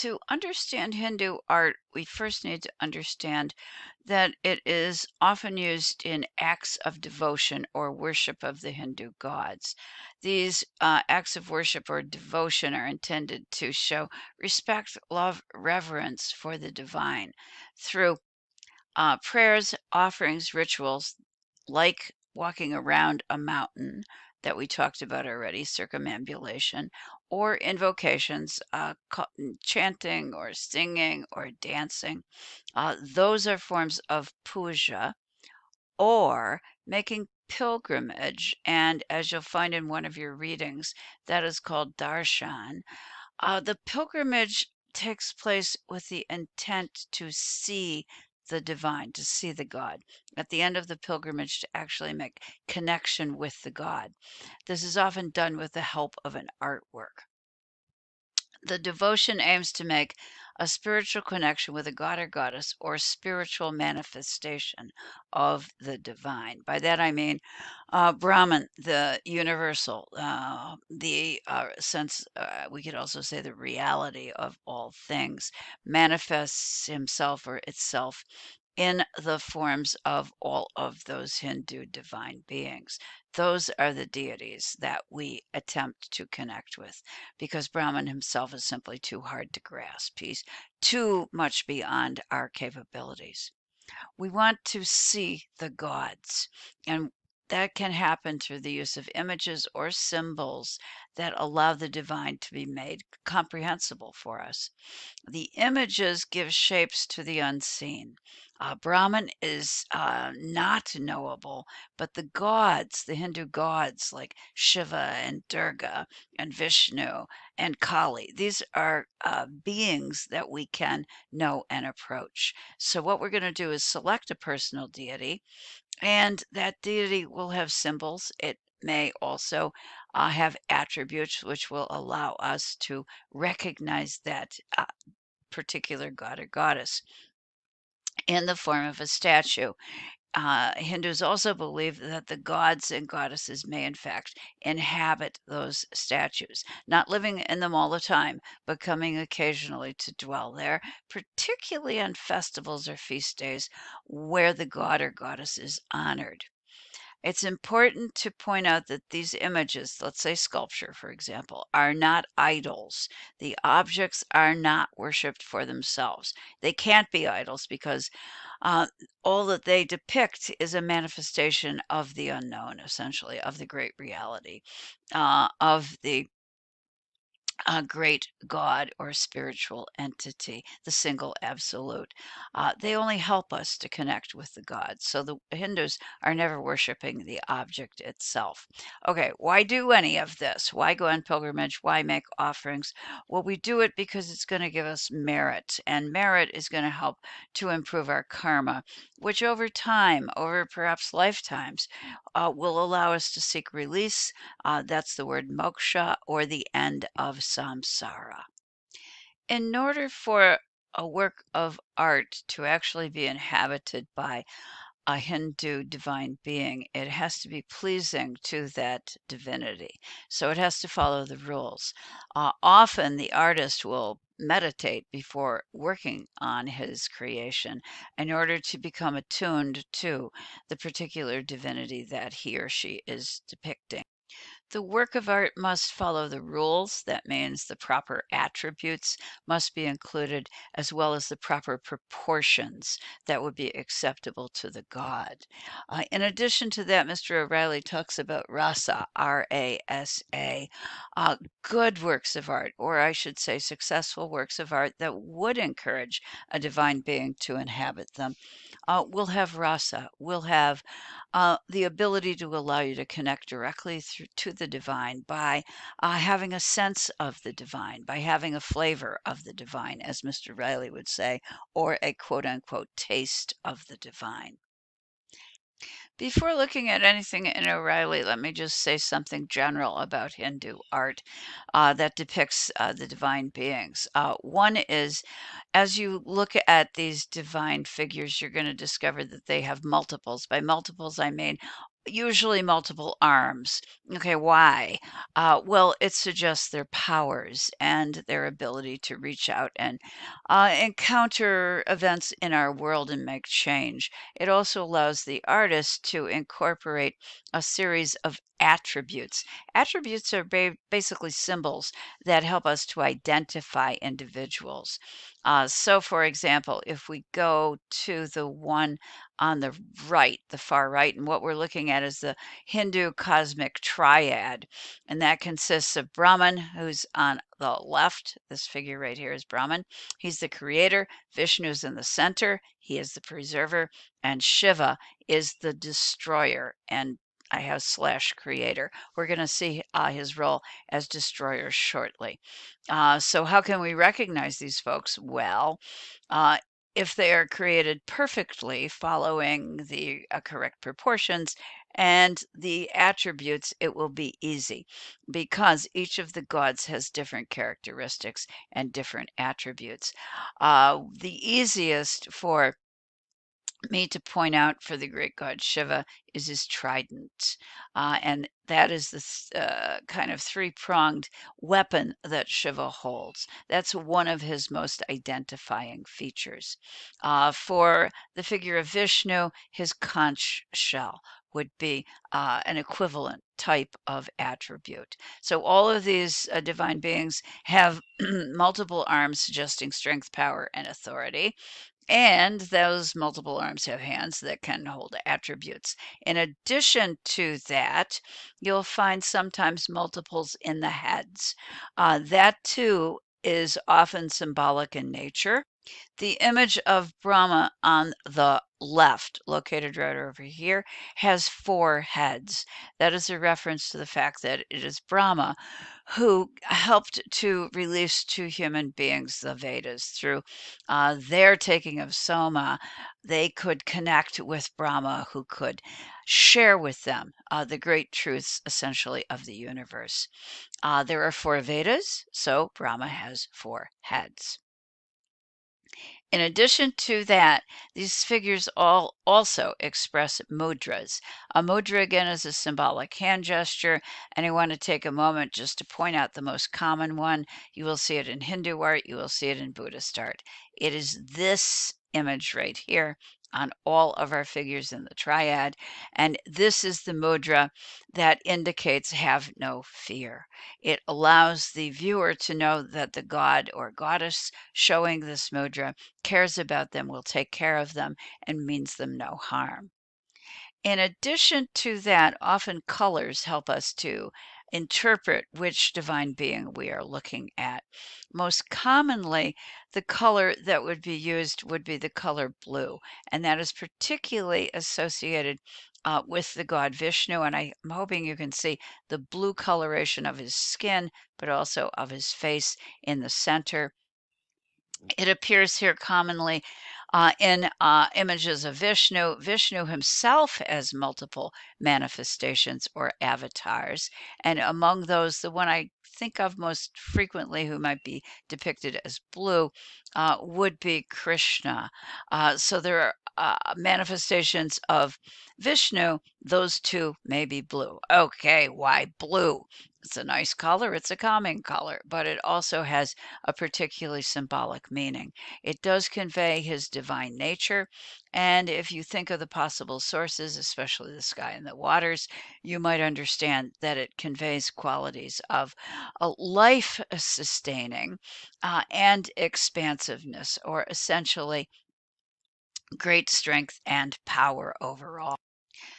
to understand Hindu art, we first need to understand that it is often used in acts of devotion or worship of the Hindu gods. These acts of worship or devotion are intended to show respect, love, reverence for the divine through prayers, offerings, rituals like walking around a mountain that we talked about already, circumambulation, or invocations, chanting or singing or dancing. Those are forms of puja or making pilgrimage. And as you'll find in one of your readings, that is called darshan. The pilgrimage takes place with the intent to see the divine, to see the God. At the end of the pilgrimage, to actually make connection with the God. This is often done with the help of an artwork. The devotion aims to make a spiritual connection with a god or goddess or spiritual manifestation of the divine. By that I mean Brahman, the universal, the sense, we could also say the reality of all things, manifests himself or itself in the forms of all of those Hindu divine beings. Those are the deities that we attempt to connect with because Brahman himself is simply too hard to grasp. He's too much beyond our capabilities. We want to see the gods, and that can happen through the use of images or symbols that allow the divine to be made comprehensible for us. The images give shapes to the unseen. Brahman is not knowable, but the gods, the Hindu gods like Shiva and Durga and Vishnu and Kali, these are beings that we can know and approach. So, what we're going to do is select a personal deity, and that deity will have symbols. It may also have attributes which will allow us to recognize that particular god or goddess in the form of a statue. Hindus also believe that the gods and goddesses may, in fact, inhabit those statues, not living in them all the time, but coming occasionally to dwell there, particularly on festivals or feast days where the god or goddess is honored. It's important to point out that these images, let's say sculpture, for example, are not idols. The objects are not worshiped for themselves. They can't be idols because uh, all that they depict is a manifestation of the unknown, essentially, of the great reality, of the a great God or spiritual entity, the single absolute. They only help us to connect with the God. So the Hindus are never worshiping the object itself. Okay, why do any of this? Why go on pilgrimage? Why make offerings? Well, we do it because it's going to give us merit, and merit is going to help to improve our karma, which over time, over perhaps lifetimes, will allow us to seek release. That's the word moksha, or the end of samsara. In order for a work of art to actually be inhabited by a Hindu divine being, it has to be pleasing to that divinity. So it has to follow the rules. Often the artist will meditate before working on his creation in order to become attuned to the particular divinity that he or she is depicting. The work of art must follow the rules. That means the proper attributes must be included, as well as the proper proportions that would be acceptable to the god. In addition to that, Mr. O'Reilly talks about rasa, R-A-S-A, good works of art, or I should say successful works of art that would encourage a divine being to inhabit them. Will have rasa, will have the ability to allow you to connect directly through to the divine by having a sense of the divine, by having a flavor of the divine, as Mr. Riley would say, or a quote unquote taste of the divine. Before looking at anything in O'Reilly, let me just say something general about Hindu art that depicts the divine beings. One is, as you look at these divine figures, you're going to discover that they have multiples. By multiples, I mean usually multiple arms. Okay, why? Well, it suggests their powers and their ability to reach out and encounter events in our world and make change. It also allows the artist to incorporate a series of attributes. Attributes are basically symbols that help us to identify individuals. So, for example, if we go to the one on the right, the far right, and what we're looking at is the Hindu cosmic triad, and that consists of Brahman, who's on the left. This figure right here is Brahman. He's the creator. Vishnu's in the center. He is the preserver, and Shiva is the destroyer. And I have slash creator. We're going to see his role as destroyer shortly. So, how can we recognize these folks? Well, uh, if they are created perfectly, following the correct proportions and the attributes, it will be easy because each of the gods has different characteristics and different attributes. The easiest for me to point out for the great god Shiva is his trident. And that is this kind of three-pronged weapon that Shiva holds. That's one of his most identifying features. For the figure of Vishnu, his conch shell would be an equivalent type of attribute. So all of these divine beings have multiple arms suggesting strength, power, and authority. And those multiple arms have hands that can hold attributes. In addition to that, you'll find sometimes multiples in the heads. That too is often symbolic in nature. The image of Brahma on the left, located right over here, has four heads. That is a reference to the fact that it is Brahma who helped to release to human beings the Vedas. Through their taking of Soma, they could connect with Brahma, who could share with them the great truths, essentially, of the universe. There are four Vedas, so Brahma has four heads. In addition to that, these figures all also express mudras. A mudra, again, is a symbolic hand gesture, and I want to take a moment just to point out the most common one. You will see it in Hindu art, you will see it in Buddhist art. It is this image right here on all of our figures in the triad, and this is the mudra that indicates have no fear. It allows the viewer to know that the god or goddess showing this mudra cares about them, will take care of them, and means them no harm. In addition to that, often colors help us to interpret which divine being we are looking at. Most commonly, the color that would be used would be the color blue, and that is particularly associated with the god Vishnu. And I'm hoping you can see the blue coloration of his skin, but also of his face in the center. It appears here commonly in images of Vishnu. Vishnu himself has multiple manifestations or avatars. And among those, the one I think of most frequently who might be depicted as blue would be Krishna. So there are manifestations of Vishnu, those two may be blue. Okay, why blue? It's a nice color, it's a calming color, but it also has a particularly symbolic meaning. It does convey his divine nature, and if you think of the possible sources, especially the sky and the waters, you might understand that it conveys qualities of life sustaining and expansiveness, or essentially great strength and power overall.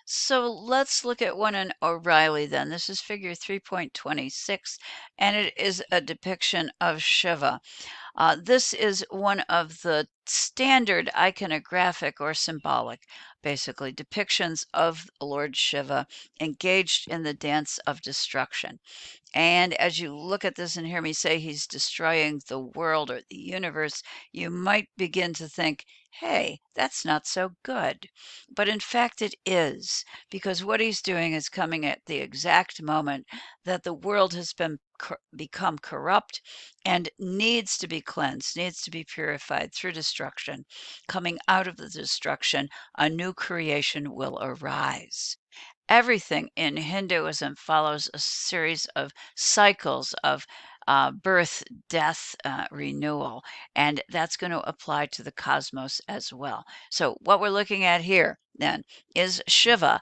So let's look at one in O'Reilly then. This is figure 3.26, and it is a depiction of Shiva. This is one of the standard iconographic or symbolic, basically, depictions of Lord Shiva engaged in the dance of destruction. And as you look at this and hear me say he's destroying the world or the universe, you might begin to think, hey, that's not so good. But in fact, it is, because what he's doing is coming at the exact moment that the world has become corrupt and needs to be cleansed, needs to be purified through destruction. Coming out of the destruction, a new creation will arise. Everything in Hinduism follows a series of cycles of birth, death, renewal, and that's going to apply to the cosmos as well. So, what we're looking at here then is Shiva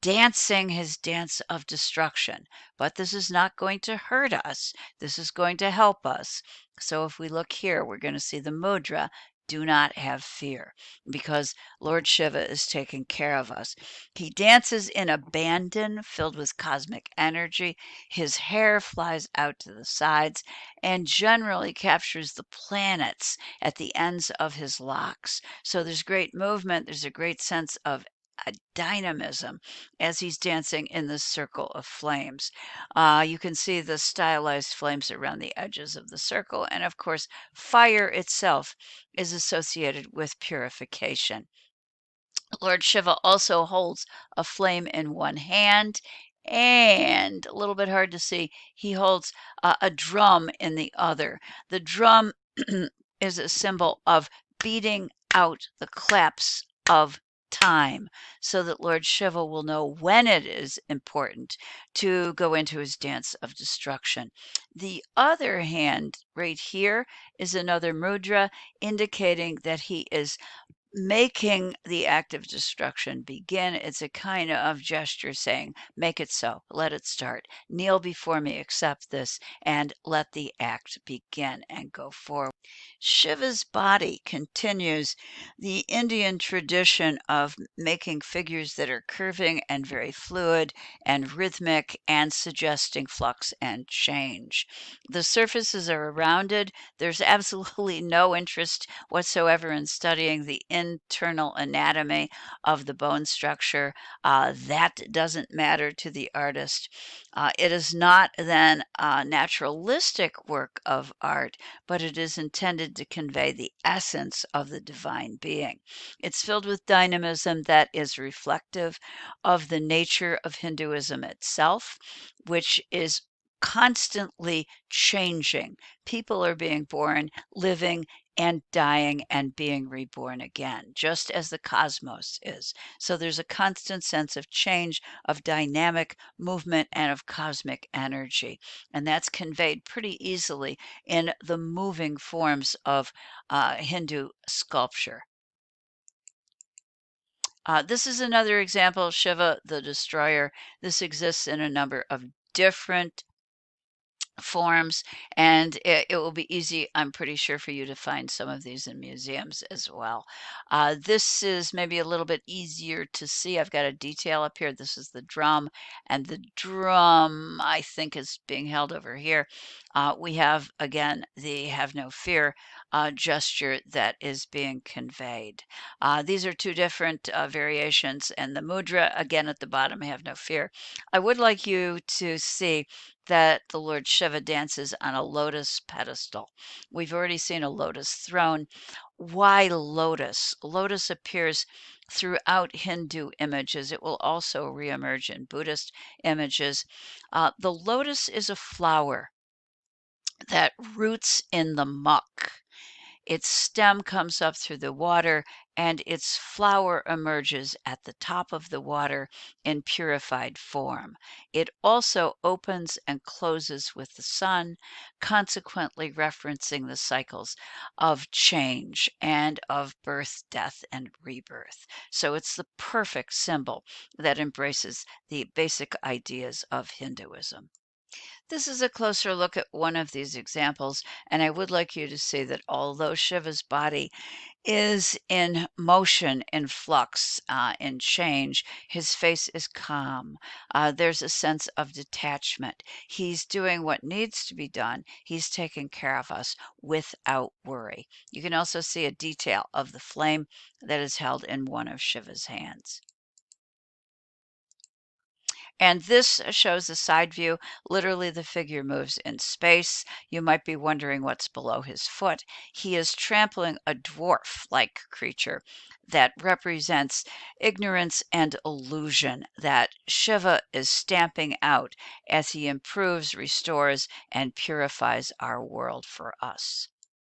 dancing his dance of destruction. But this is not going to hurt us, this is going to help us. So, if we look here, we're going to see the mudra. Do not have fear because Lord Shiva is taking care of us. He dances in abandon, filled with cosmic energy. His hair flies out to the sides and generally captures the planets at the ends of his locks. So there's great movement, there's a great sense of dynamism as he's dancing in this circle of flames. You can see the stylized flames around the edges of the circle, and of course, fire itself is associated with purification. Lord Shiva also holds a flame in one hand, and a little bit hard to see, he holds a drum in the other. The drum is a symbol of beating out the claps of time so that Lord Shiva will know when it is important to go into his dance of destruction. The other hand, right here, is another mudra indicating that he is making the act of destruction begin. It's a kind of gesture saying, make it so, let it start. Kneel before me, accept this, and let the act begin and go forward. Shiva's body continues the Indian tradition of making figures that are curving and very fluid and rhythmic and suggesting flux and change. The surfaces are rounded. There's absolutely no interest whatsoever in studying the internal anatomy of the bone structure. That doesn't matter to the artist. It is not then a naturalistic work of art, but it is intended to convey the essence of the divine being. It's filled with dynamism that is reflective of the nature of Hinduism itself, which is constantly changing. People are being born, living, and dying and being reborn again, just as the cosmos is. So there's a constant sense of change, of dynamic movement, and of cosmic energy. And that's conveyed pretty easily in the moving forms of Hindu sculpture. This is another example, Shiva the Destroyer. This exists in a number of different forms, and it will be easy, I'm pretty sure, for you to find some of these in museums as well. This is maybe a little bit easier to see. I've got a detail up here. This is the drum, and the drum, I think, is being held over here. We have, again, the have no fear gesture that is being conveyed. These are two different variations, and the mudra, again, at the bottom, have no fear. I would like you to see that the Lord Shiva dances on a lotus pedestal. We've already seen a lotus throne. Why lotus? Lotus appears throughout Hindu images. It will also reemerge in Buddhist images. The lotus is a flower that roots in the muck. Its stem comes up through the water, and its flower emerges at the top of the water in purified form. It also opens and closes with the sun, consequently referencing the cycles of change and of birth, death, and rebirth. So it's the perfect symbol that embraces the basic ideas of Hinduism. This is a closer look at one of these examples, and I would like you to see that although Shiva's body is in motion, in flux, in change, his face is calm. There's a sense of detachment. He's doing what needs to be done. He's taking care of us without worry. You can also see a detail of the flame that is held in one of Shiva's hands. And this shows a side view. Literally, the figure moves in space. You might be wondering what's below his foot. He is trampling a dwarf like creature that represents ignorance and illusion that Shiva is stamping out as he improves, restores, and purifies our world for us.